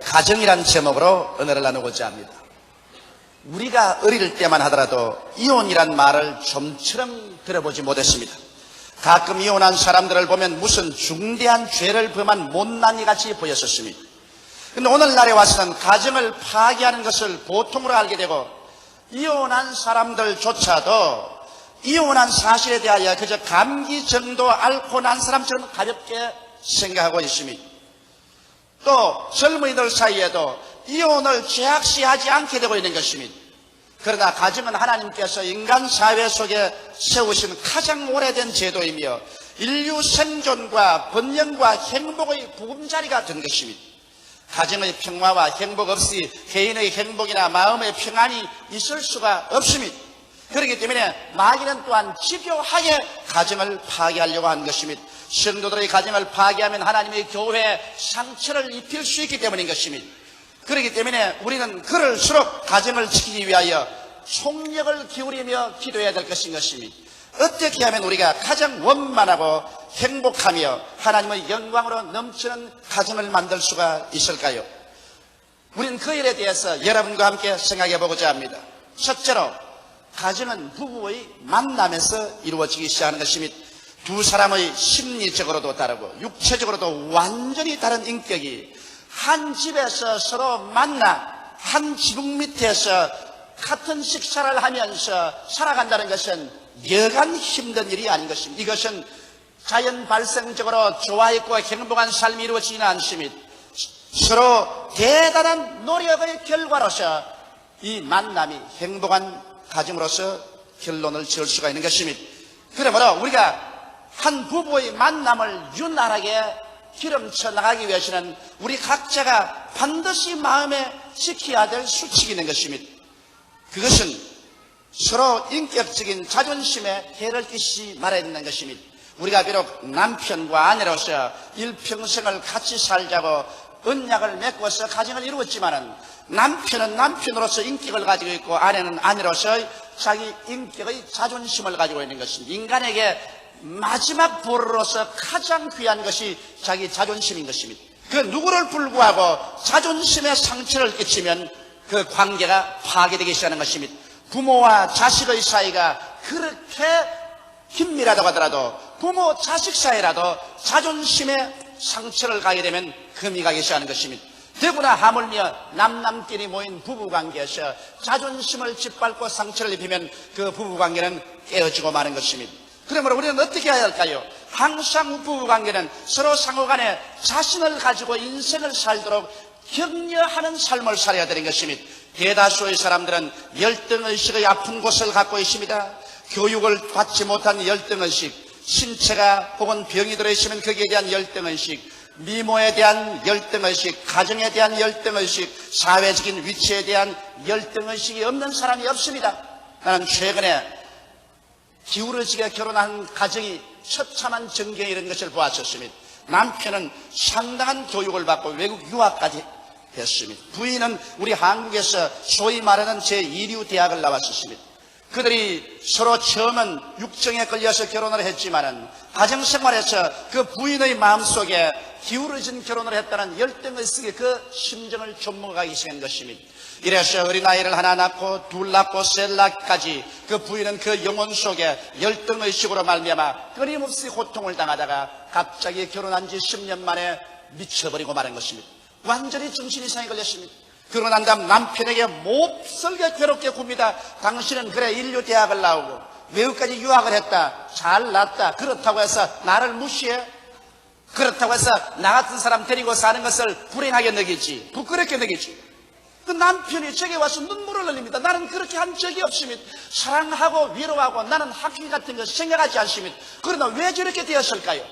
가정이란 제목으로 은혜를 나누고자 합니다. 우리가 어릴 때만 하더라도 이혼이란 말을 좀처럼 들어보지 못했습니다. 가끔 이혼한 사람들을 보면 무슨 중대한 죄를 범한 못난이 같이 보였었습니다. 그런데 오늘날에 와서는 가정을 파괴하는 것을 보통으로 알게 되고, 이혼한 사람들조차도 이혼한 사실에 대하여 그저 감기 정도 앓고 난 사람처럼 가볍게 생각하고 있습니다. 또 젊은이들 사이에도 이혼을 죄악시하지 않게 되고 있는 것입니다. 그러나 가정은 하나님께서 인간 사회 속에 세우신 가장 오래된 제도이며 인류 생존과 번영과 행복의 보금자리가 된 것입니다. 가정의 평화와 행복 없이 개인의 행복이나 마음의 평안이 있을 수가 없습니다. 그렇기 때문에 마귀는 또한 집요하게 가정을 파괴하려고 하는 것입니다. 성도들의 가정을 파괴하면 하나님의 교회에 상처를 입힐 수 있기 때문인 것입니다. 그렇기 때문에 우리는 그럴수록 가정을 지키기 위하여 총력을 기울이며 기도해야 될 것인 것입니다. 어떻게 하면 우리가 가장 원만하고 행복하며 하나님의 영광으로 넘치는 가정을 만들 수가 있을까요? 우리는 그 일에 대해서 여러분과 함께 생각해 보고자 합니다. 첫째로, 가정은 부부의 만남에서 이루어지기 시작하는 것입니다. 두 사람의 심리적으로도 다르고 육체적으로도 완전히 다른 인격이 한 집에서 서로 만나 한 지붕 밑에서 같은 식사를 하면서 살아간다는 것은 여간 힘든 일이 아닌 것입니다. 이것은 자연 발생적으로 좋아했고 행복한 삶이 이루어지지는 않습니다. 서로 대단한 노력의 결과로서 이 만남이 행복한 가정으로서 결론을 지을 수가 있는 것입니다. 그러므로 우리가 한 부부의 만남을 윤활하게 기름쳐 나가기 위해서는 우리 각자가 반드시 마음에 지켜야 될 수칙이 있는 것입니다. 그것은 서로 인격적인 자존심에 해를 끼치지 말아야 된다는 것입니다. 우리가 비록 남편과 아내로서 일평생을 같이 살자고 언약을 맺고서 가정을 이루었지만은 남편은 남편으로서 인격을 가지고 있고 아내는 아내로서 자기 인격의 자존심을 가지고 있는 것입니다. 인간에게 마지막 보루로서 가장 귀한 것이 자기 자존심인 것입니다. 그 누구를 불구하고 자존심에 상처를 끼치면 그 관계가 파괴되기 시작하는 것입니다. 부모와 자식의 사이가 그렇게 긴밀하다고 하더라도 부모 자식 사이라도 자존심에 상처를 가게 되면 금이 가기 시작하는 것입니다. 더구나 하물며 남남끼리 모인 부부관계에서 자존심을 짓밟고 상처를 입히면 그 부부관계는 깨어지고 마는 것입니다. 그러므로 우리는 어떻게 해야 할까요? 항상 부부관계는 서로 상호간에 자신을 가지고 인생을 살도록 격려하는 삶을 살아야 되는 것입니다. 대다수의 사람들은 열등의식의 아픈 곳을 갖고 있습니다. 교육을 받지 못한 열등의식, 신체가 혹은 병이 들어있으면 거기에 대한 열등의식, 미모에 대한 열등의식, 가정에 대한 열등의식, 사회적인 위치에 대한 열등의식이 없는 사람이 없습니다. 나는 최근에 기울어지게 결혼한 가정이 처참한 전경에 이런 것을 보았었습니다. 남편은 상당한 교육을 받고 외국 유학까지 했습니다. 부인은 우리 한국에서 소위 말하는 제2류 대학을 나왔었습니다. 그들이 서로 처음은 육정에 걸려서 결혼을 했지만은 가정생활에서 그 부인의 마음속에 기울어진 결혼을 했다는 열등의식의 그 심정을 좀먹어가기 시작한 것입니다. 이래서 어린아이를 하나 낳고 둘 낳고 셋 낳기까지 그 부인은 그 영혼 속에 열등의식으로 말미암아 끊임없이 고통을 당하다가 갑자기 결혼한 지 10년 만에 미쳐버리고 마는 것입니다. 완전히 정신이상에 걸렸습니다. 그러고 난 다음 남편에게 몹쓸게 괴롭게 굽니다. 당신은 그래 인류 대학을 나오고 외국까지 유학을 했다, 잘 났다, 그렇다고 해서 나를 무시해? 그렇다고 해서 나 같은 사람 데리고 사는 것을 불행하게 느끼지, 부끄럽게 느끼지. 그 남편이 저에게 와서 눈물을 흘립니다. 나는 그렇게 한 적이 없습니다. 사랑하고 위로하고 나는 학위 같은 거 생각하지 않습니다. 그러나 왜 저렇게 되었을까요?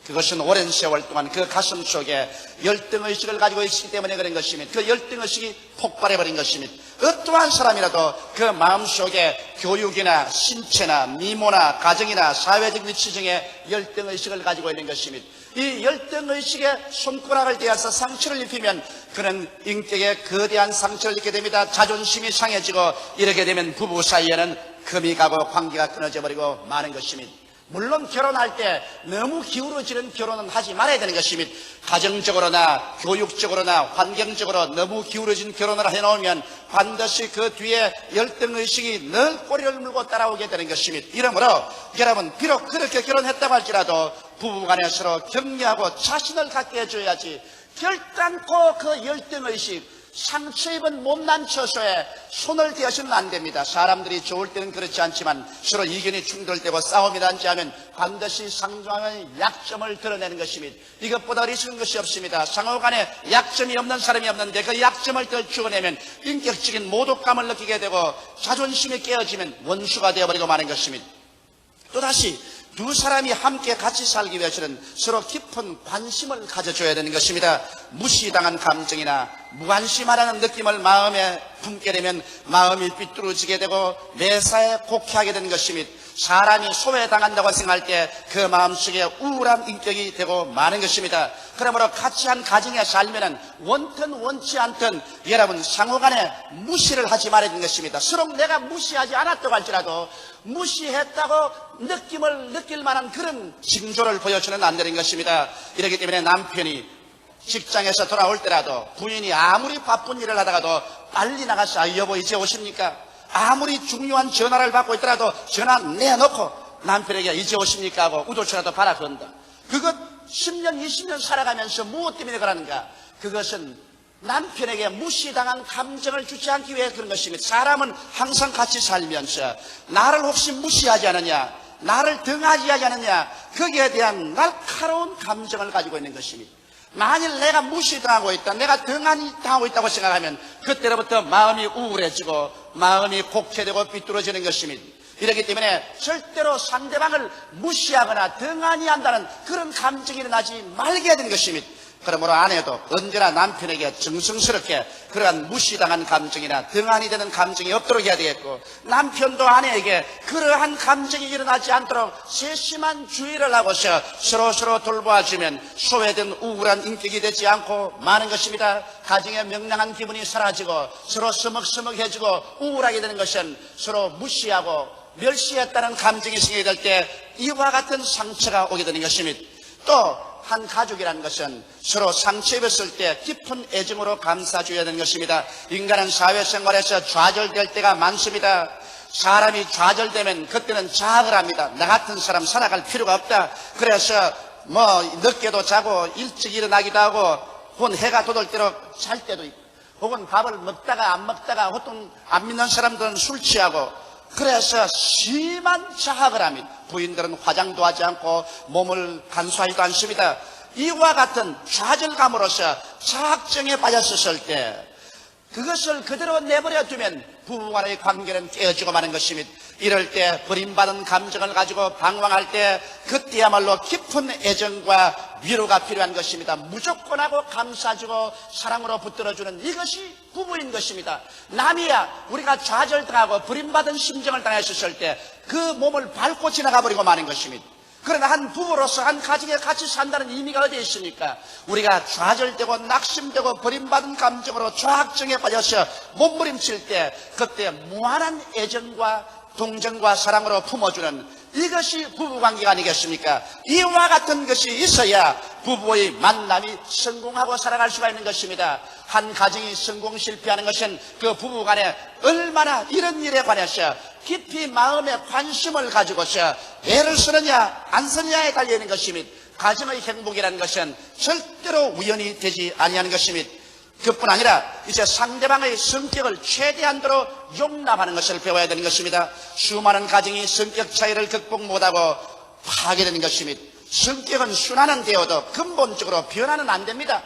그것은 오랜 세월 동안 그 가슴 속에 열등의식을 가지고 있기 때문에 그런 것입니다. 그 열등의식이 폭발해버린 것입니다. 어떠한 사람이라도 그 마음속에 교육이나 신체나 미모나 가정이나 사회적 위치 중에 열등의식을 가지고 있는 것입니다. 이 열등의식에 손가락을 대어서 상처를 입히면 그는 인격에 거대한 상처를 입게 됩니다. 자존심이 상해지고 이렇게 되면 부부 사이에는 금이 가고 관계가 끊어져 버리고 마는 것입니다. 물론 결혼할 때 너무 기울어지는 결혼은 하지 말아야 되는 것입니다. 가정적으로나 교육적으로나 환경적으로 너무 기울어진 결혼을 해놓으면 반드시 그 뒤에 열등의식이 늘 꼬리를 물고 따라오게 되는 것입니다. 이러므로 여러분, 비록 그렇게 결혼했다고 할지라도 부부간에 서로 격려하고 자신을 갖게 해줘야지, 결단코 그 열등의식, 상처 입은 못난 처소에 손을 대어서는 안 됩니다. 사람들이 좋을 때는 그렇지 않지만 서로 의견이 충돌되고 싸움이 난지 하면 반드시 상대방의 약점을 드러내는 것입니다. 이것보다 어리석은 것이 없습니다. 상호간에 약점이 없는 사람이 없는데 그 약점을 더 죽어내면 인격적인 모독감을 느끼게 되고 자존심이 깨어지면 원수가 되어버리고 마는 것입니다. 또다시 두 사람이 함께 같이 살기 위해서는 서로 깊은 관심을 가져줘야 되는 것입니다. 무시당한 감정이나 무관심하다는 느낌을 마음에 품게 되면 마음이 삐뚤어지게 되고 매사에 곡해하게 되는 것입니다. 사람이 소외당한다고 생각할 때 그 마음속에 우울한 인격이 되고 마는 것입니다. 그러므로 같이 한 가정에 살면은 원든 원치 않든 여러분 상호간에 무시를 하지 말아야 되는 것입니다. 서로 내가 무시하지 않았다고 할지라도 무시했다고 느낌을 느낄 만한 그런 징조를 보여주는 안 되는 것입니다. 이렇기 때문에 남편이 직장에서 돌아올 때라도 부인이 아무리 바쁜 일을 하다가도 빨리 나가서 여보 이제 오십니까? 아무리 중요한 전화를 받고 있더라도 전화 내놓고 남편에게 이제 오십니까 하고 우도처라도 바라 건다. 그것 10년 20년 살아가면서 무엇 때문에 그러는가? 그것은 남편에게 무시당한 감정을 주지 않기 위해 그런 것입니다. 사람은 항상 같이 살면서 나를 혹시 무시하지 않느냐, 나를 등하지 않느냐, 거기에 대한 날카로운 감정을 가지고 있는 것입니다. 만일 내가 무시당하고 있다, 내가 등한당하고 있다고 생각하면 그때로부터 마음이 우울해지고 마음이 곡해되고 삐뚤어지는 것입니다. 이렇기 때문에 절대로 상대방을 무시하거나 등한히 한다는 그런 감정이 일어나지 말게 되는 것입니다. 그러므로 아내도 언제나 남편에게 정성스럽게 그러한 무시당한 감정이나 등한이 되는 감정이 없도록 해야 되겠고, 남편도 아내에게 그러한 감정이 일어나지 않도록 세심한 주의를 하고서 서로 돌보아주면 소외된 우울한 인격이 되지 않고 마는 것입니다. 가정의 명랑한 기분이 사라지고 서로 서먹서먹해지고 우울하게 되는 것은 서로 무시하고 멸시했다는 감정이 생기게 될 때 이와 같은 상처가 오게 되는 것입니다. 또 한 가족이라는 것은 서로 상처 입었을 때 깊은 애정으로 감싸줘야 되는 것입니다. 인간은 사회생활에서 좌절될 때가 많습니다. 사람이 좌절되면 그때는 자학을 합니다. 나 같은 사람 살아갈 필요가 없다. 그래서 늦게도 자고 일찍 일어나기도 하고 혹은 해가 돋을대로 잘 때도 있고, 혹은 밥을 먹다가 안 먹다가 보통 안 믿는 사람들은 술 취하고, 그래서 심한 자학을 합니다. 부인들은 화장도 하지 않고 몸을 간수하지도 않습니다. 이와 같은 좌절감으로서 자학증에 빠졌을 때 그것을 그대로 내버려 두면 부부간의 관계는 깨어지고 마는 것입니다. 이럴 때 버림받은 감정을 가지고 방황할 때 그때야말로 깊은 애정과 위로가 필요한 것입니다. 무조건하고 감싸주고 사랑으로 붙들어주는 이것이 부부인 것입니다. 남이야 우리가 좌절당하고 버림받은 심정을 당했을 때 그 몸을 밟고 지나가 버리고 마는 것입니다. 그러나 한 부부로서 한 가정에 같이 산다는 의미가 어디에 있습니까? 우리가 좌절되고 낙심되고 버림받은 감정으로 좌학정에 빠져서 몸부림칠 때 그때 무한한 애정과 동정과 사랑으로 품어주는 이것이 부부관계가 아니겠습니까? 이와 같은 것이 있어야 부부의 만남이 성공하고 살아갈 수가 있는 것입니다. 한 가정이 성공 실패하는 것은 그 부부간에 얼마나 이런 일에 관해서 깊이 마음에 관심을 가지고서 애를 쓰느냐 안 쓰느냐에 달려있는 것입니다. 가정의 행복이라는 것은 절대로 우연이 되지 아니하는 것입니다. 그뿐 아니라 이제 상대방의 성격을 최대한도로 용납하는 것을 배워야 되는 것입니다. 수많은 가정이 성격 차이를 극복 못하고 파괴되는 것입니다. 성격은 순환은 되어도 근본적으로 변화는 안 됩니다.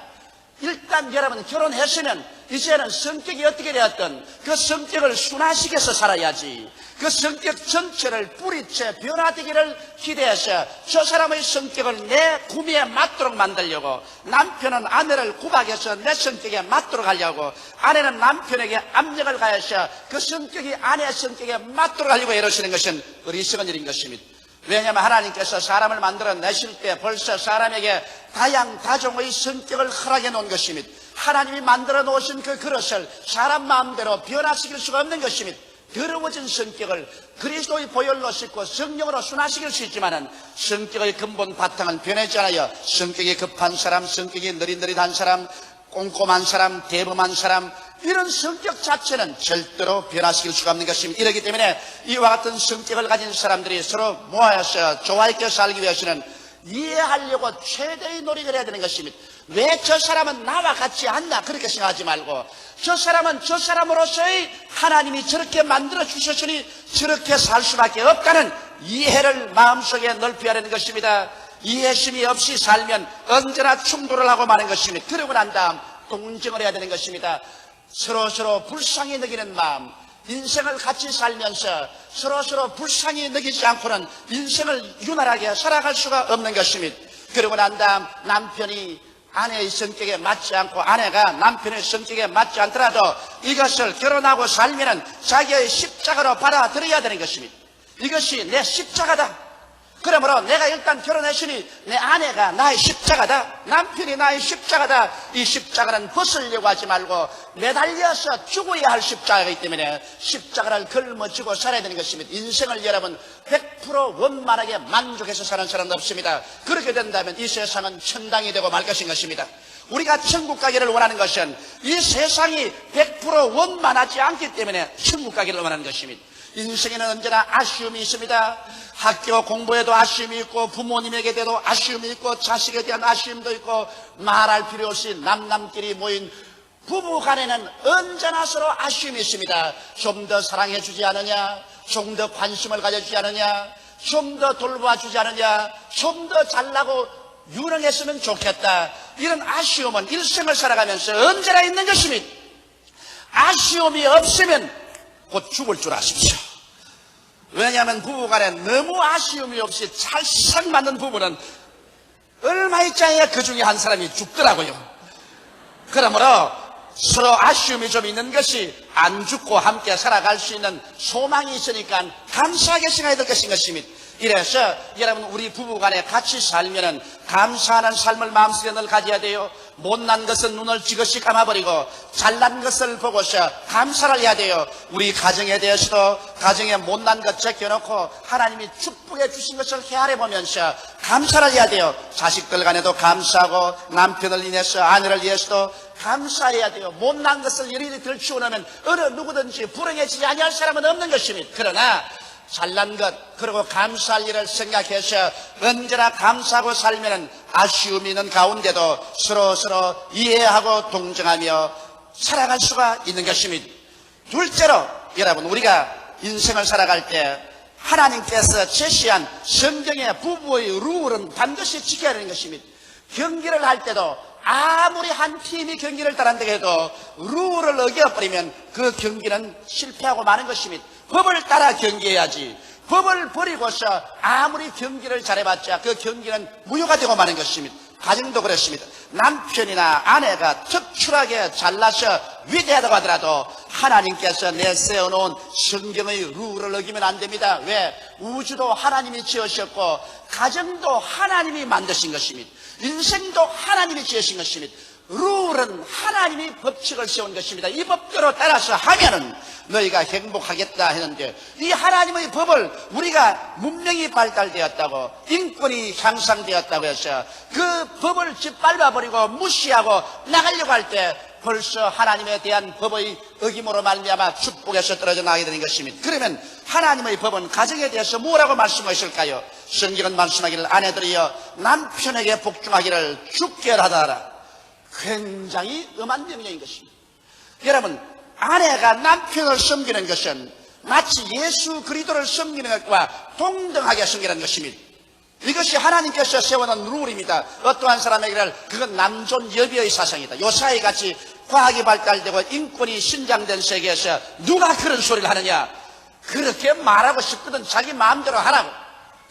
일단 여러분 결혼했으면 이제는 성격이 어떻게 되었든 그 성격을 순화시켜서 살아야지, 그 성격 전체를 뿌리채 변화되기를 기대해서 저 사람의 성격을 내 구미에 맞도록 만들려고, 남편은 아내를 구박해서 내 성격에 맞도록 하려고, 아내는 남편에게 압력을 가해서 그 성격이 아내의 성격에 맞도록 하려고 애쓰는 것은 어리석은 일인 것입니다. 왜냐하면 하나님께서 사람을 만들어 내실 때 벌써 사람에게 다양다종의 성격을 허락해 놓은 것입니다. 하나님이 만들어 놓으신 그 그릇을 사람 마음대로 변화시킬 수가 없는 것입니다. 더러워진 성격을 그리스도의 보혈로 씻고 성령으로 순화시킬 수 있지만은 성격의 근본 바탕은 변하지 않아요. 성격이 급한 사람, 성격이 느릿느릿한 사람, 꼼꼼한 사람, 대범한 사람, 이런 성격 자체는 절대로 변화시킬 수가 없는 것입니다. 이렇기 때문에 이와 같은 성격을 가진 사람들이 서로 모아서 조화있게 살기 위해서는 이해하려고 최대의 노력을 해야 되는 것입니다. 왜 저 사람은 나와 같지 않나 그렇게 생각하지 말고, 저 사람은 저 사람으로서의 하나님이 저렇게 만들어 주셨으니 저렇게 살 수밖에 없다는 이해를 마음속에 넓혀야 하는 것입니다. 이해심이 없이 살면 언제나 충돌을 하고 마는 것입니다. 그러고 난 다음 동정을 해야 되는 것입니다. 서로 불쌍히 느끼는 마음, 인생을 같이 살면서 서로 불쌍히 느끼지 않고는 인생을 유난하게 살아갈 수가 없는 것입니다. 그러고 난 다음 남편이 아내의 성격에 맞지 않고 아내가 남편의 성격에 맞지 않더라도 이것을 결혼하고 살면은 자기의 십자가로 받아들여야 되는 것입니다. 이것이 내 십자가다. 그러므로 내가 일단 결혼했으니 내 아내가 나의 십자가다, 남편이 나의 십자가다. 이 십자가는 벗으려고 하지 말고 매달려서 죽어야 할 십자가이기 때문에 십자가를 걸머쥐고 살아야 되는 것입니다. 인생을 여러분 100% 원만하게 만족해서 사는 사람은 없습니다. 그렇게 된다면 이 세상은 천당이 되고 말 것인 것입니다. 우리가 천국 가기를 원하는 것은 이 세상이 100% 원만하지 않기 때문에 천국 가기를 원하는 것입니다. 인생에는 언제나 아쉬움이 있습니다. 학교 공부에도 아쉬움이 있고, 부모님에게 대도 아쉬움이 있고, 자식에 대한 아쉬움도 있고, 말할 필요 없이 남남끼리 모인 부부 간에는 언제나 서로 아쉬움이 있습니다. 좀 더 사랑해 주지 않느냐, 좀 더 관심을 가져주지 않느냐, 좀 더 돌봐 주지 않느냐, 좀 더 잘나고 유능했으면 좋겠다. 이런 아쉬움은 일생을 살아가면서 언제나 있는 것입니다. 아쉬움이 없으면 곧 죽을 줄 아십시오. 왜냐하면 부부간에 너무 아쉬움이 없이 찰싹 맞는 부부는 얼마 있지 않아야 그 중에 한 사람이 죽더라고요. 그러므로 서로 아쉬움이 좀 있는 것이 안 죽고 함께 살아갈 수 있는 소망이 있으니까 감사하게 생각해야 될 것인 것입니다. 이래서 여러분, 우리 부부간에 같이 살면은 감사하는 삶을 마음속에 늘 가져야 돼요. 못난 것은 눈을 지그시 감아버리고 잘난 것을 보고서 감사를 해야 돼요. 우리 가정에 대해서도 가정에 못난 것 제껴놓고 하나님이 축복해 주신 것을 헤아려 보면서 감사를 해야 돼요. 자식들 간에도 감사하고 남편을 인해서 아내를 위해서도 감사해야 돼요. 못난 것을 이리저리 들추어놓으면 어느 누구든지 불행해지지 아니할 사람은 없는 것입니다. 그러나 잘난 것, 그리고 감사할 일을 생각해서 언제나 감사하고 살면 아쉬움이 있는 가운데도 서로 이해하고 동정하며 살아갈 수가 있는 것입니다. 둘째로, 여러분, 우리가 인생을 살아갈 때 하나님께서 제시한 성경의 부부의 룰은 반드시 지켜야 하는 것입니다. 경기를 할 때도 아무리 한 팀이 경기를 따른다고 해도 룰을 어겨버리면 그 경기는 실패하고 마는 것입니다. 법을 따라 경기해야지, 법을 버리고서 아무리 경기를 잘해봤자 그 경기는 무효가 되고 마는 것입니다. 가정도 그렇습니다. 남편이나 아내가 특출하게 잘나서 위대하다고 하더라도 하나님께서 내세워놓은 성경의 룰을 어기면 안 됩니다. 왜? 우주도 하나님이 지으셨고 가정도 하나님이 만드신 것입니다. 인생도 하나님이 지으신 것입니다. 룰은 하나님이 법칙을 세운 것입니다. 이 법대로 따라서 하면은 너희가 행복하겠다 했는데, 이 하나님의 법을 우리가 문명이 발달되었다고, 인권이 향상되었다고 해서 그 법을 짓밟아버리고 무시하고 나가려고 할 때 벌써 하나님에 대한 법의 어김으로 말미암아 축복에서 떨어져 나가게 되는 것입니다. 그러면 하나님의 법은 가정에 대해서 뭐라고 말씀하실까요? 성경은 말씀하기를 아내들이여 남편에게 복종하기를 주께 하라. 굉장히 엄한 명령인 것입니다. 여러분, 아내가 남편을 섬기는 것은 마치 예수 그리스도를 섬기는 것과 동등하게 섬기는 것입니다. 이것이 하나님께서 세워놓은 룰입니다. 어떠한 사람에게는 그건 남존 여비의 사상이다. 요사이 같이 과학이 발달되고 인권이 신장된 세계에서 누가 그런 소리를 하느냐? 그렇게 말하고 싶거든 자기 마음대로 하라고.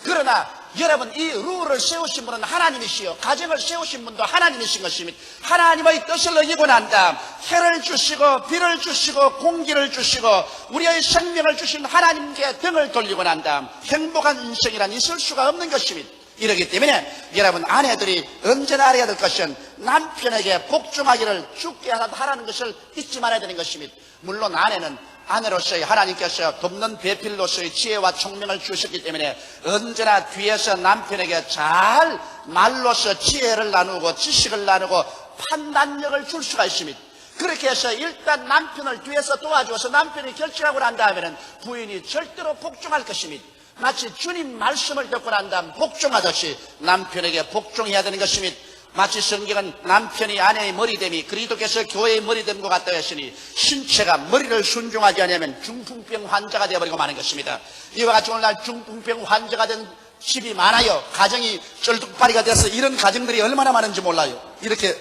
그러나 여러분, 이 룰을 세우신 분은 하나님이시요, 가정을 세우신 분도 하나님이신 것입니다. 하나님의 뜻을 어기고 난 다음 해를 주시고 비를 주시고 공기를 주시고 우리의 생명을 주신 하나님께 등을 돌리고 난 다음 행복한 인생이란 있을 수가 없는 것입니다. 이러기 때문에 여러분 아내들이 언제나 알아야 될 것은 남편에게 복종하기를 죽게 하라는 것을 잊지 말아야 되는 것입니다. 물론 아내는 아내로서의 하나님께서 돕는 배필로서의 지혜와 총명을 주셨기 때문에 언제나 뒤에서 남편에게 잘 말로서 지혜를 나누고 지식을 나누고 판단력을 줄 수가 있습니다. 그렇게 해서 일단 남편을 뒤에서 도와줘서 남편이 결정하고 난 다음에는 부인이 절대로 복종할 것입니다. 마치 주님 말씀을 듣고 난 다음 복종하듯이 남편에게 복종해야 되는 것입니다. 마치 성경은 남편이 아내의 머리됨이 그리스도께서 교회의 머리됨과 같다 했으니 신체가 머리를 순종하지 않으면 중풍병 환자가 되어버리고 마는 것입니다. 이와 같이 오늘날 중풍병 환자가 된 집이 많아요. 가정이 쩔뚝발이가 돼서 이런 가정들이 얼마나 많은지 몰라요. 이렇게.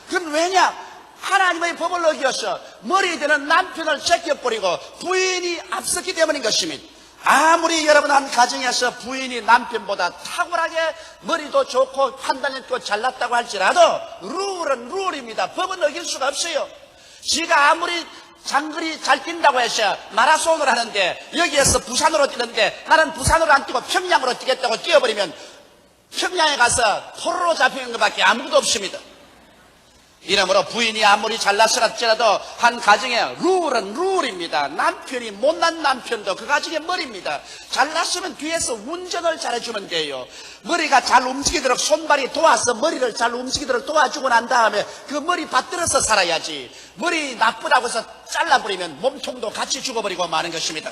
그건 왜냐? 하나님의 법을 어기어서 머리 되는 남편을 제껴버리고 부인이 앞섰기 때문인 것입니다. 아무리 여러분 한 가정에서 부인이 남편보다 탁월하게 머리도 좋고 판단력도 잘났다고 할지라도 룰은 룰입니다. 법은 어길 수가 없어요. 지가 아무리 장거리 잘 뛴다고 해서 마라손을 하는데 여기에서 부산으로 뛰는데 나는 부산으로 안 뛰고 평양으로 뛰겠다고 뛰어버리면 평양에 가서 포로로 잡히는 것밖에 아무것도 없습니다. 이러므로 부인이 아무리 잘났을지라도 한 가정의 룰은 룰입니다. 남편이 못난 남편도 그 가정의 머리입니다. 잘났으면 뒤에서 운전을 잘해주면 돼요. 머리가 잘 움직이도록 손발이 도와서 머리를 잘 움직이도록 도와주고 난 다음에 그 머리 받들어서 살아야지. 머리 나쁘다고 해서 잘라버리면 몸통도 같이 죽어버리고 마는 것입니다.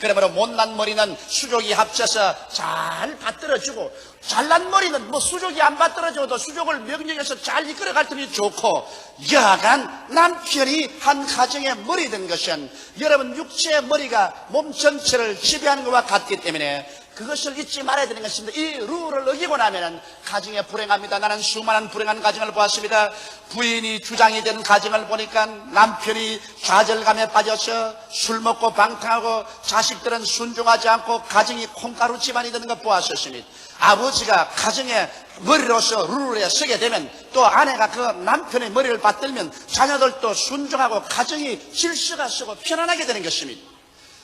그러므로 못난 머리는 수족이 합쳐서 잘 받들어주고 잘난 머리는 뭐 수족이 안 받들어줘도 수족을 명령해서 잘 이끌어갈 테니 좋고 여하간 남편이 한 가정의 머리 된 것은 여러분 육체의 머리가 몸 전체를 지배하는 것과 같기 때문에 그것을 잊지 말아야 되는 것입니다. 이 룰을 어기고 나면 가정에 불행합니다. 나는 수많은 불행한 가정을 보았습니다. 부인이 주장이 된 가정을 보니까 남편이 좌절감에 빠져서 술 먹고 방탕하고 자식들은 순종하지 않고 가정이 콩가루 집안이 되는 것 보았었습니다. 아버지가 가정의 머리로서 룰에 서게 되면 또 아내가 그 남편의 머리를 받들면 자녀들도 순종하고 가정이 질서가 서고 편안하게 되는 것입니다.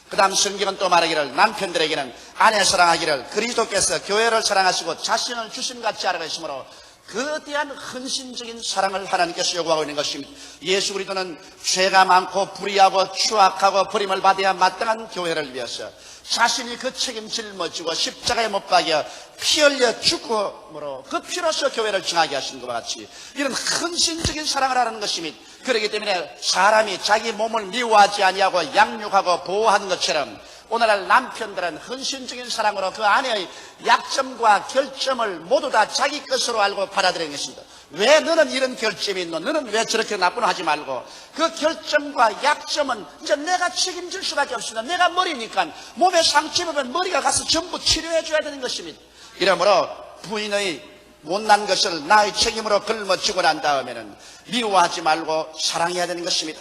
그 다음 성경은 또 말하기를 남편들에게는 아내 사랑하기를 그리스도께서 교회를 사랑하시고 자신을 주심같이 하라고 했으므로 거대한 헌신적인 사랑을 하나님께서 요구하고 있는 것입니다. 예수 그리스도는 죄가 많고 불의하고 추악하고 버림을 받아야 마땅한 교회를 위해서 자신이 그 책임질 짊어지고 십자가에 못 박여 피 흘려 죽음으로 그 피로서 교회를 정하게 하신 것과 같이 이런 헌신적인 사랑을 하라는 것입니다. 그렇기 때문에 사람이 자기 몸을 미워하지 아니하고 양육하고 보호하는 것처럼 오늘날 남편들은 헌신적인 사랑으로 그 아내의 약점과 결점을 모두 다 자기 것으로 알고 받아들이는 것입니다. 왜 너는 이런 결점이 있노? 너는 왜 저렇게 나쁜 하지 말고 그 결점과 약점은 이제 내가 책임질 수밖에 없습니다. 내가 머리니까 몸에 상처 입으면 머리가 가서 전부 치료해 줘야 되는 것입니다. 이러므로 부인의 못난 것을 나의 책임으로 걸머쥐고 난 다음에는 미워하지 말고 사랑해야 되는 것입니다.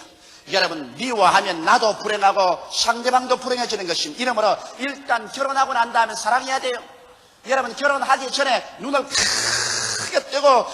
여러분 미워하면 나도 불행하고 상대방도 불행해지는 것입니다. 이러므로 일단 결혼하고 난 다음에 사랑해야 돼요. 여러분 결혼하기 전에 눈을 크게 뜨고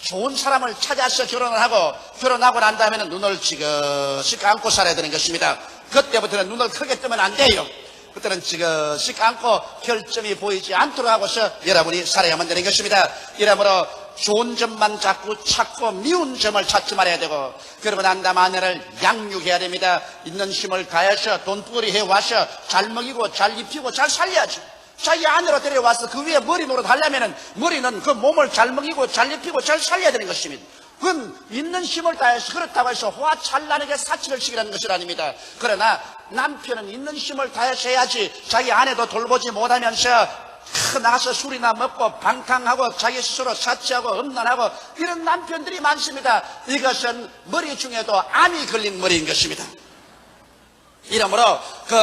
좋은 사람을 찾아서 결혼을 하고 결혼하고 난 다음에는 눈을 지그시 감고 살아야 되는 것입니다. 그때부터는 눈을 크게 뜨면 안 돼요. 그때는 지그시 감고 결점이 보이지 않도록 하고서 여러분이 살아야만 되는 것입니다. 이러므로 좋은 점만 자꾸 찾고 미운 점을 찾지 말아야 되고 그러고 난 다음 아내를 양육해야 됩니다. 있는 힘을 다해서 돈벌이 해와서 잘 먹이고 잘 입히고 잘 살려야죠. 자기 아내로 데려와서 그 위에 머리 노릇 하려면은 머리는 그 몸을 잘 먹이고 잘 입히고 잘 살려야 되는 것입니다. 그건 있는 힘을 다해서 그렇다고 해서 화찬란하게 사치를 시키라는 것이 아닙니다. 그러나 남편은 있는 힘을 다해서 해야지 자기 아내도 돌보지 못하면서 나가서 술이나 먹고 방탕하고 자기 스스로 사치하고 음란하고 이런 남편들이 많습니다. 이것은 머리 중에도 암이 걸린 머리인 것입니다. 이러므로 그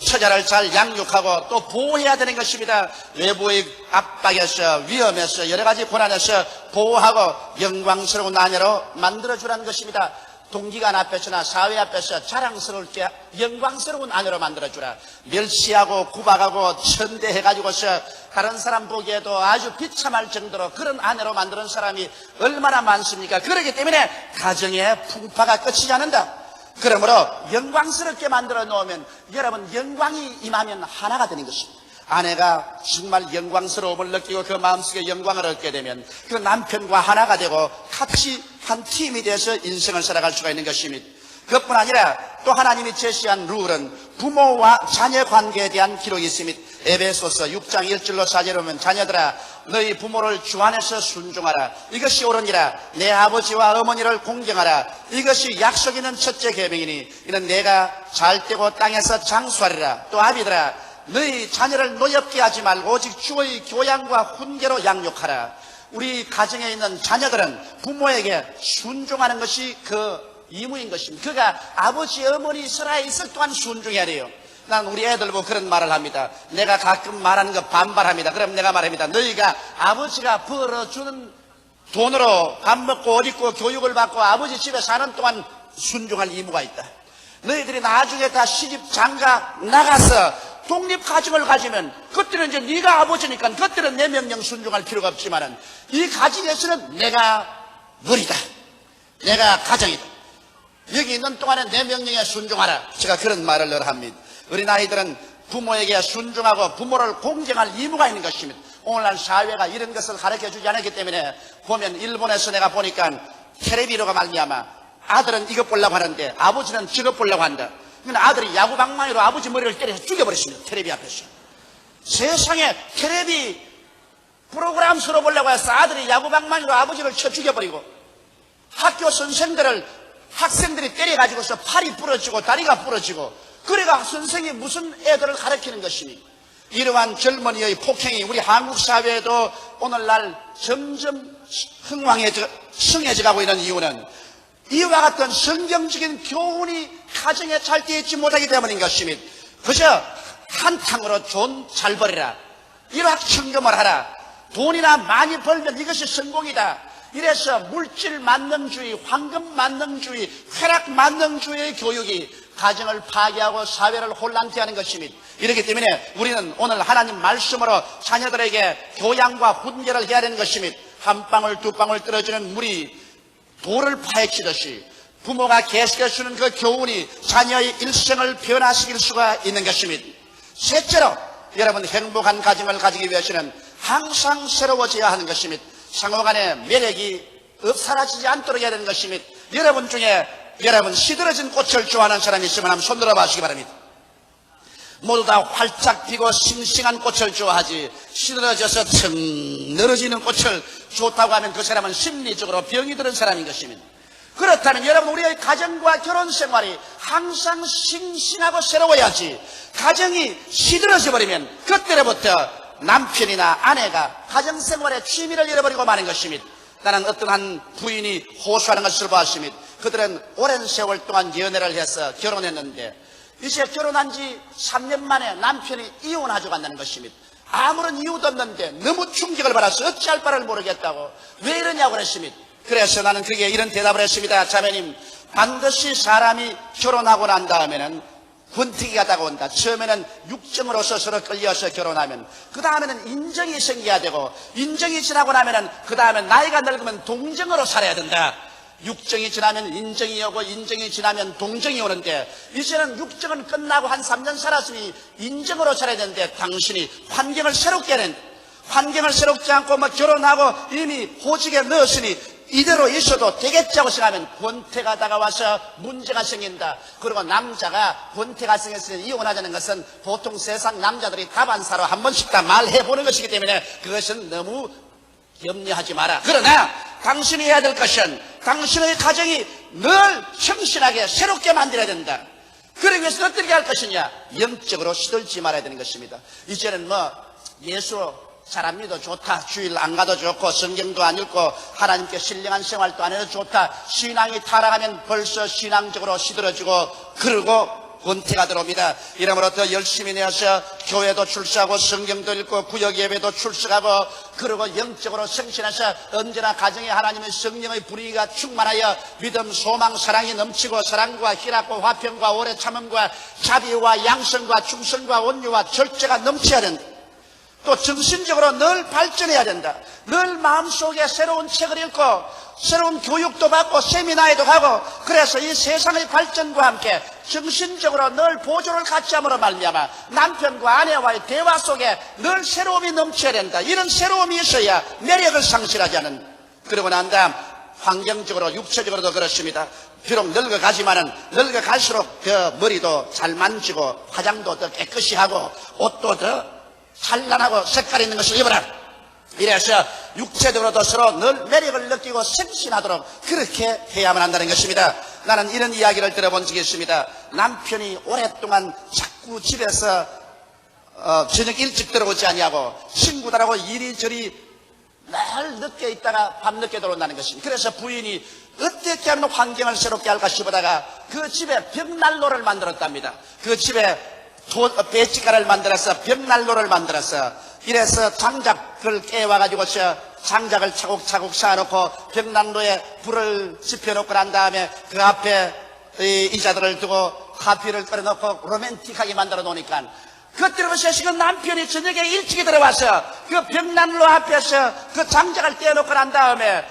처자를 잘 양육하고 또 보호해야 되는 것입니다. 외부의 압박에서 위험에서 여러 가지 고난에서 보호하고 영광스러운 아내로 만들어주라는 것입니다. 동기간 앞에서나 사회 앞에서 자랑스러울 때 영광스러운 아내로 만들어주라. 멸시하고 구박하고 천대해가지고서 다른 사람 보기에도 아주 비참할 정도로 그런 아내로 만드는 사람이 얼마나 많습니까? 그렇기 때문에 가정의 풍파가 끝이지 않는다. 그러므로 영광스럽게 만들어 놓으면 여러분 영광이 임하면 하나가 되는 것입니다. 아내가 정말 영광스러움을 느끼고 그 마음속에 영광을 얻게 되면 그 남편과 하나가 되고 같이 한 팀이 돼서 인생을 살아갈 수가 있는 것입니다. 그것뿐 아니라 또 하나님이 제시한 룰은 부모와 자녀 관계에 대한 기록이 있습니다. 에베소서 6장 1절로 4절에 보면 자녀들아 너희 부모를 주 안에서 순종하라. 이것이 옳으니라. 내 아버지와 어머니를 공경하라. 이것이 약속 있는 첫째 계명이니 이는 내가 잘되고 땅에서 장수하리라. 또 아비들아 너희 자녀를 노엽게 하지 말고 오직 주의 교양과 훈계로 양육하라. 우리 가정에 있는 자녀들은 부모에게 순종하는 것이 그 이무인 것입니다. 그가 아버지 어머니 살아있을 동안 순종해야 돼요. 난 우리 애들 보고 그런 말을 합니다. 내가 가끔 말하는 거 반발합니다. 그럼 내가 말합니다. 너희가 아버지가 벌어주는 돈으로 밥 먹고 옷 입고 교육을 받고 아버지 집에 사는 동안 순종할 의무가 있다. 너희들이 나중에 다 시집 장가 나가서 독립가정을 가지면 그때는 이제 네가 아버지니까 그때는 내 명령 순종할 필요가 없지만은 이 가정에서는 내가 머리다. 내가 가정이다. 여기 있는 동안에 내 명령에 순종하라. 제가 그런 말을 늘 합니다. 어린 아이들은 부모에게 순종하고 부모를 공경할 의무가 있는 것입니다. 오늘날 사회가 이런 것을 가르쳐주지 않았기 때문에 보면 일본에서 내가 보니까 텔레비로가 말미암아 아들은 이것 보려고 하는데 아버지는 저것 보려고 한다. 그러면 아들이 야구방망이로 아버지 머리를 때려서 죽여버렸습니다. 텔레비 앞에서. 세상에 텔레비 프로그램 서로 보려고 해서 아들이 야구방망이로 아버지를 쳐 죽여버리고 학교 선생들을 학생들이 때려가지고서 팔이 부러지고 다리가 부러지고 그래가 선생이 무슨 애들을 가르치는 것이니 이러한 젊은이의 폭행이 우리 한국 사회에도 오늘날 점점 흥해져 가고 있는 이유는 이와 같은 성경적인 교훈이 가정에 잘 되어있지 못하기 때문인 것입니다. 그저 한탕으로 돈 잘 벌이라. 일확천금을 하라. 돈이나 많이 벌면 이것이 성공이다. 이래서 물질 만능주의, 황금 만능주의, 쾌락 만능주의의 교육이 가정을 파괴하고 사회를 혼란케 하는 것입니다. 이렇기 때문에 우리는 오늘 하나님 말씀으로 자녀들에게 교양과 훈계를 해야 되는 것입니다. 한 방울 두 방울 떨어지는 물이 돌을 파헤치듯이 부모가 계속해주는 그 교훈이 자녀의 일생을 변화시킬 수가 있는 것입니다. 셋째로 여러분 행복한 가정을 가지기 위해서는 항상 새로워져야 하는 것입니다. 상호간의 매력이 사라지지 않도록 해야 되는 것입니다. 여러분 중에 여러분 시들어진 꽃을 좋아하는 사람이 있으면 한번 손들어 봐주시기 바랍니다. 모두 다 활짝 피고 싱싱한 꽃을 좋아하지 시들어져서 청 늘어지는 꽃을 좋다고 하면 그 사람은 심리적으로 병이 들은 사람인 것입니다. 그렇다면 여러분 우리의 가정과 결혼생활이 항상 싱싱하고 새로워야지 가정이 시들어져 버리면 그때로부터 남편이나 아내가 가정생활에 취미를 잃어버리고 마는 것입니다. 나는 어떤 한 부인이 호소하는 것을 봤습니다. 그들은 오랜 세월 동안 연애를 해서 결혼했는데 이제 결혼한 지 3년 만에 남편이 이혼하자고 한다는 것입니다. 아무런 이유도 없는데 너무 충격을 받아서 어찌할 바를 모르겠다고 왜 이러냐고 그랬습니다. 그래서 나는 그게 이런 대답을 했습니다. 자매님, 반드시 사람이 결혼하고 난 다음에는 권태기가 다가온다. 처음에는 육정으로서 서로 끌려서 결혼하면 그 다음에는 인정이 생겨야 되고 인정이 지나고 나면은 그 다음에 나이가 늙으면 동정으로 살아야 된다. 육정이 지나면 인정이 오고 인정이 지나면 동정이 오는데 이제는 육정은 끝나고 한 3년 살았으니 인정으로 살아야 되는데 당신이 환경을 새롭게 하는 환경을 새롭지 않고 막 결혼하고 이미 호직에 넣었으니 이대로 있어도 되겠자고 생각하면 권태가 다가와서 문제가 생긴다. 그리고 남자가 권태가 생겼으니 이혼하자는 것은 보통 세상 남자들이 다반사로 한 번씩 다 말해보는 것이기 때문에 그것은 너무 염려하지 마라. 그러나 당신이 해야 될 것은 당신의 가정이 늘 청신하게 새롭게 만들어야 된다. 그러기 위해서 어떻게 할 것이냐? 영적으로 시들지 말아야 되는 것입니다. 이제는 예수 잘 안 믿어 좋다. 주일 안 가도 좋고 성경도 안 읽고 하나님께 신령한 생활도 안 해도 좋다. 신앙이 타락하면 벌써 신앙적으로 시들어지고 그러고 권태가 들어옵니다. 이러므로 더 열심히 내어서 교회도 출석하고 성경도 읽고 구역 예배도 출석하고 그리고 영적으로 성신해서 언제나 가정에 하나님의 성령의 분위기가 충만하여 믿음, 소망, 사랑이 넘치고 사랑과 희락과 화평과 오래 참음과 자비와 양성과 충성과 온유와 절제가 넘쳐야 된다. 또 정신적으로 늘 발전해야 된다. 늘 마음속에 새로운 책을 읽고 새로운 교육도 받고 세미나에도 가고, 그래서 이 세상의 발전과 함께 정신적으로 늘 보조를 같이 함으로 말미암아 남편과 아내와의 대화 속에 늘 새로움이 넘쳐야 된다. 이런 새로움이 있어야 매력을 상실하지 않은, 그러고 난 다음 환경적으로 육체적으로도 그렇습니다. 비록 늙어가지만은 늙어갈수록 더 머리도 잘 만지고 화장도 더 깨끗이 하고 옷도 더 찬란하고 색깔 있는 것을 입어라. 이래서 육체적으로도 서로 늘 매력을 느끼고 생신하도록 그렇게 해야만 한다는 것입니다. 나는 이런 이야기를 들어본 적이 있습니다. 남편이 오랫동안 자꾸 집에서 저녁 일찍 들어오지 아니하고 친구들하고 이리저리 늘 늦게 있다가 밤늦게 들어온다는 것입니다. 그래서 부인이 어떻게 하면 환경을 새롭게 할까 싶어다가 그 집에 벽난로를 만들었답니다. 그 집에 배치가를 만들어서 벽난로를 만들어서, 이래서 장작을 깨와가지고서 장작을 차곡차곡 쌓아놓고 벽난로에 불을 지펴놓고 난 다음에 그 앞에 의자들을 두고 커피를 끓여놓고 로맨틱하게 만들어 놓으니까, 그때로 보시면 남편이 저녁에 일찍이 들어와서 그 벽난로 앞에서 그 장작을 떼어놓고 난 다음에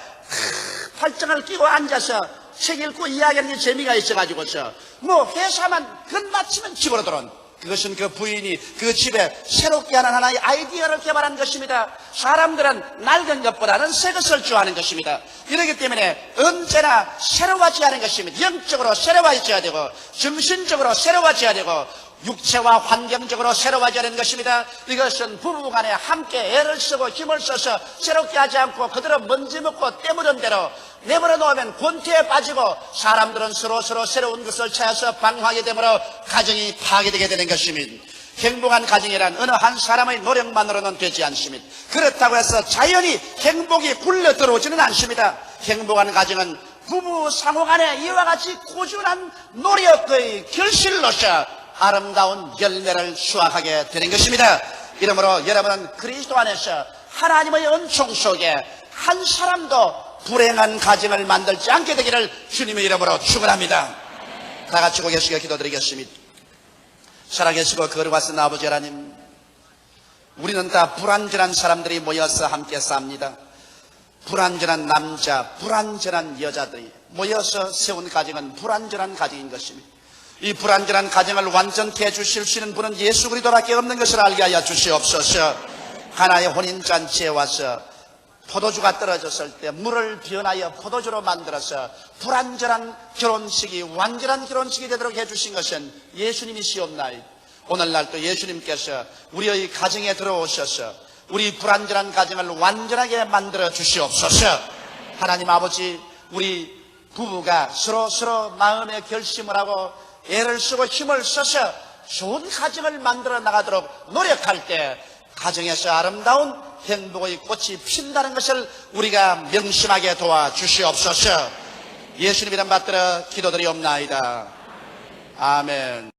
팔짱을 끼고 앉아서 책 읽고 이야기하는 게 재미가 있어가지고서 뭐 회사만 끝마치면 집으로 들어온, 그것은 그 부인이 그 집에 새롭게 하는 하나의 아이디어를 개발한 것입니다. 사람들은 낡은 것보다는 새 것을 좋아하는 것입니다. 이렇기 때문에 언제나 새로워져야 하는 것입니다. 영적으로 새로워져야 되고 정신적으로 새로워져야 되고 육체와 환경적으로 새로워져야 하는 것입니다. 이것은 부부간에 함께 애를 쓰고 힘을 써서 새롭게 하지 않고 그대로 먼지 먹고 때묻은 대로 내버려 놓으면 권태에 빠지고 사람들은 서로 새로운 것을 찾아서 방황하게 되므로 가정이 파괴되게 되는 것입니다. 행복한 가정이란 어느 한 사람의 노력만으로는 되지 않습니다. 그렇다고 해서 자연히 행복이 굴러 들어오지는 않습니다. 행복한 가정은 부부 상호간에 이와 같이 꾸준한 노력의 결실로서 아름다운 열매를 수확하게 되는 것입니다. 이러므로 여러분은 그리스도 안에서 하나님의 은총 속에 한 사람도 불행한 가정을 만들지 않게 되기를 주님의 이름으로 축원합니다. 다 같이 고개 숙여 기도드리겠습니다. 살아계시고 거룩하신 아버지 하나님, 우리는 다 불완전한 사람들이 모여서 함께 삽니다. 불완전한 남자, 불완전한 여자들이 모여서 세운 가정은 불완전한 가정인 것입니다. 이 불완전한 가정을 완전케 해주실 수 있는 분은 예수 그리스도밖에 없는 것을 알게 하여 주시옵소서. 하나의 혼인잔치에 와서 포도주가 떨어졌을 때 물을 변하여 포도주로 만들어서 불완전한 결혼식이 완전한 결혼식이 되도록 해주신 것은 예수님이시옵나이다. 오늘날 또 예수님께서 우리의 가정에 들어오셔서 우리 불완전한 가정을 완전하게 만들어 주시옵소서. 하나님 아버지, 우리 부부가 서로 마음의 결심을 하고 애를 쓰고 힘을 써서 좋은 가정을 만들어 나가도록 노력할 때 가정에서 아름다운 행복의 꽃이 핀다는 것을 우리가 명심하게 도와주시옵소서. 예수님 이름 받들어 기도드리옵나이다. 아멘.